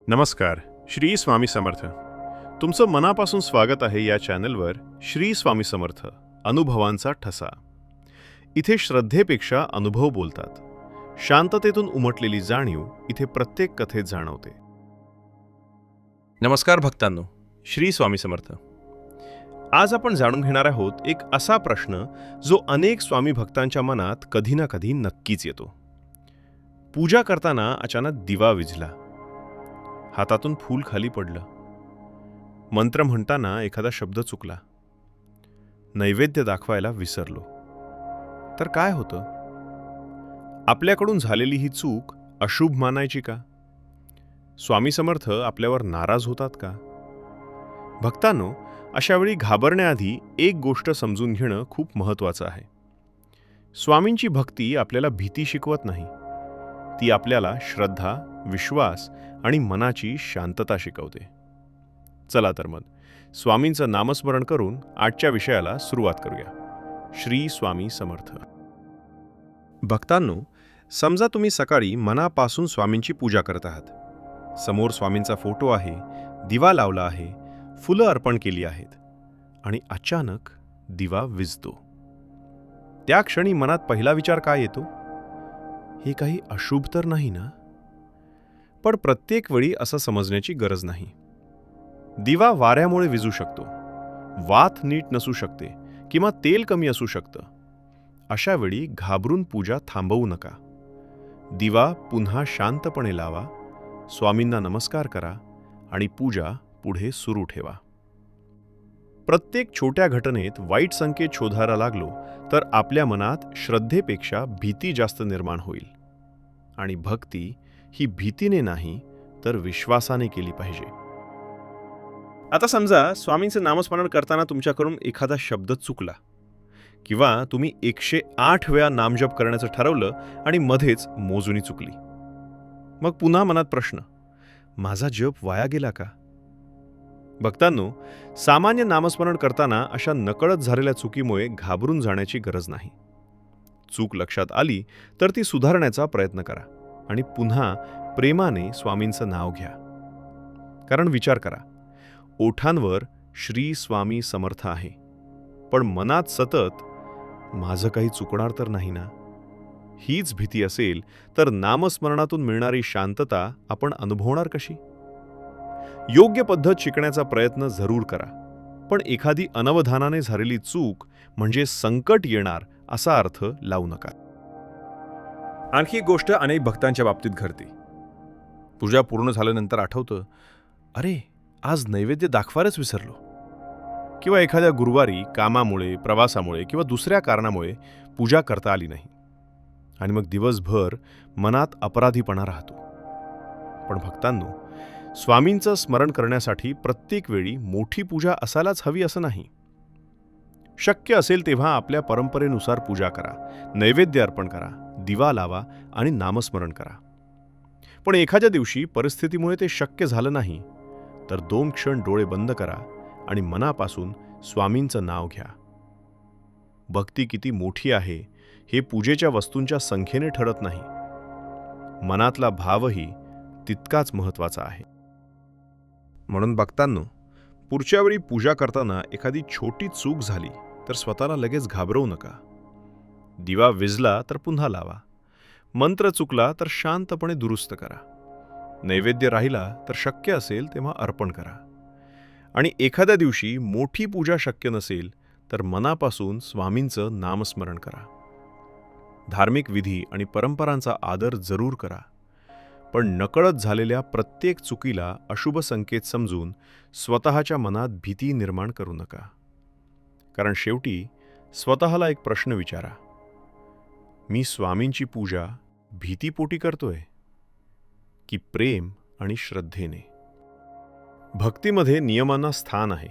नमस्कार. श्री स्वामी समर्थ. तुमचं मनापासून स्वागत आहे या चॅनलवर. श्री स्वामी समर्थ अनुभवांचा ठसा. इथे श्रद्धेपेक्षा अनुभव बोलतात. शांततेतून उमटलेली जाणीव इथे प्रत्येक कथेत जाणवते. नमस्कार भक्तांनो, श्री स्वामी समर्थ. आज आपण जाणून घेणार आहोत एक असा प्रश्न जो अनेक स्वामी भक्तांच्या मनात कधी ना कधी नक्कीच येतो. पूजा करताना अचानक दिवा विझला, हातातून फूल खाली पडलं, मंत्र म्हणताना एखादा शब्द चुकला, नैवेद्य दाखवायला विसरलो, तर काय होतं? आपल्याकडून झालेली ही चूक अशुभ मानायची का? स्वामी समर्थ आपल्यावर नाराज होतात का? भक्तांनो, अशावेळी घाबरण्याआधी एक गोष्ट समजून घेणं खूप महत्त्वाचं आहे. स्वामींची भक्ती आपल्याला भीती शिकवत नाही, ती आपल्याला श्रद्धा, विश्वास आणि मनाची शांतता शिकवते. चला तर मग स्वामींचं नामस्मरण करून आजच्या विषयाला सुरुवात करूया. श्री स्वामी समर्थ. भक्तांनो, समजा तुम्ही सकाळी मनापासून स्वामींची पूजा करत आहात. समोर स्वामींचा फोटो आहे, दिवा लावला आहे, फुलं अर्पण केली आहेत, आणि अचानक दिवा विझतो. त्या क्षणी मनात पहिला विचार काय येतो? हे काही अशुभ तर नाही ना? पण प्रत्येक वेळी असं समजण्याची गरज नाही. दिवा वाऱ्यामुळे विझू शकतो, वात नीट नसू शकते किंवा तेल कमी असू शकतं. अशा वेळी घाबरून पूजा थांबवू नका. दिवा पुन्हा शांतपणे लावा, स्वामींना नमस्कार करा आणि पूजा पुढे सुरू ठेवा. प्रत्येक छोट्या घटनेत वाईट संकेत शोधायला लागलो तर आपल्या मनात श्रद्धेपेक्षा भीती जास्त निर्माण होईल. आणि भक्ती ही भीतीने नाही तर विश्वासाने केली पाहिजे. आता समजा स्वामींचं नामस्मरण करताना तुमच्याकडून एखादा शब्द चुकला, किंवा तुम्ही 108 वेळा नामजप करण्याचं ठरवलं आणि मध्येच मोजणी चुकली. मग पुन्हा मनात प्रश्न, माझा जप वाया गेला का? भक्तांनो, सामान्य नामस्मरण करताना अशा नकळत झालेल्या चुकीमुळे घाबरून जाण्याची गरज नाही. चूक लक्षात आली तर ती सुधारण्याचा प्रयत्न करा आणि पुन्हा प्रेमाने स्वामींचं नाव घ्या. कारण विचार करा, ओठांवर श्री स्वामी समर्थ आहे, पण मनात सतत माझं काही चुकणार तर नाही ना? हीच भीती असेल तर नामस्मरणातून मिळणारी शांतता आपण अनुभवणार कशी? योग्य पद्धत शिकण्याचा प्रयत्न जरूर करा, पण एखादी अनवधानाने झालेली चूक म्हणजे संकट येणार असा अर्थ लावू नका. आणखी एक गोष्ट अनेक भक्तांच्या बाबतीत घडते. पूजा पूर्ण झाल्यानंतर आठवतं, अरे आज नैवेद्य दाखवायलाच विसरलो. किंवा एखाद्या गुरुवारी कामामुळे, प्रवासामुळे किंवा दुसऱ्या कारणामुळे पूजा करता आली नाही, आणि मग दिवसभर मनात अपराधीपणा राहतो. पण भक्तांनो, स्वामींचं स्मरण करण्यासाठी प्रत्येक वेळी मोठी पूजा असायलाच हवी असं नाही. शक्य असेल तेव्हा आपल्या परंपरेनुसार पूजा करा, नैवेद्य अर्पण करा, दिवा लावा आणि नामस्मरण करा. पण एखाद्या दिवशी परिस्थितीमुळे ते शक्य झालं नाही तर 2 क्षण डोळे बंद करा आणि मनापासून स्वामींचं नाव घ्या. भक्ती किती मोठी आहे हे पूजेच्या वस्तूंच्या संख्येने ठरत नाही, मनातला भावही तितकाच महत्त्वाचा आहे. म्हणून भक्तांनो, पुढच्या वेळी पूजा करताना एखादी छोटी चूक झाली तर स्वतःला लगेच घाबरवू नका. दिवा विझला तर पुन्हा लावा, मंत्र चुकला तर शांतपणे दुरुस्त करा, नैवेद्य राहिला तर शक्य असेल तेव्हा अर्पण करा. आणि एखाद्या दिवशी मोठी पूजा शक्य नसेल तर मनापासून स्वामींचं नामस्मरण करा. धार्मिक विधी आणि परंपरांचा आदर जरूर करा, पण नकळत झालेल्या प्रत्येक चुकीला अशुभ संकेत समजून स्वतःच्या मनात भीती निर्माण करू नका. कारण शेवटी स्वतःला एक प्रश्न विचारा, मी स्वामींची पूजा भीतीपोटी करतोय की प्रेम आणि श्रद्धेने? भक्तीमध्ये नियमांना स्थान आहे,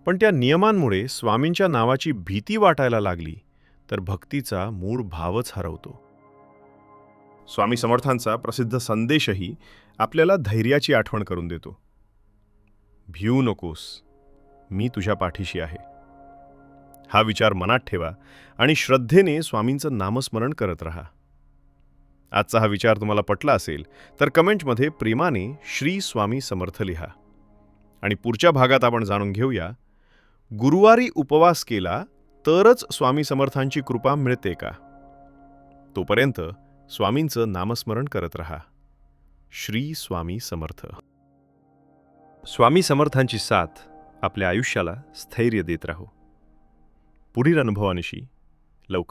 पण त्या नियमांमुळे स्वामींच्या नावाची भीती वाटायला लागली तर भक्तीचा मूळ भावच हरवतो. स्वामी समर्थांचा प्रसिद्ध संदेशही आपल्याला धैर्याची आठवण करून देतो. भिऊ नकोस, मी तुझ्या पाठीशी आहे. हा विचार मनात ठेवा आणि श्रद्धेने स्वामींचं नामस्मरण करत राहा. आजचा हा विचार तुम्हाला पटला असेल तर कमेंटमध्ये प्रेमाने श्री स्वामी समर्थ लिहा. आणि पुढच्या भागात आपण जाणून घेऊया, गुरुवारी उपवास केला तरच स्वामी समर्थांची कृपा मिळते का? तोपर्यंत स्वामींचं नामस्मरण करत रहा. श्री स्वामी समर्थ. स्वामी समर्थांची साथ आपल्या आयुष्याला स्थैर्य देत राहो. पुढील अनुभवानिशी लवकर.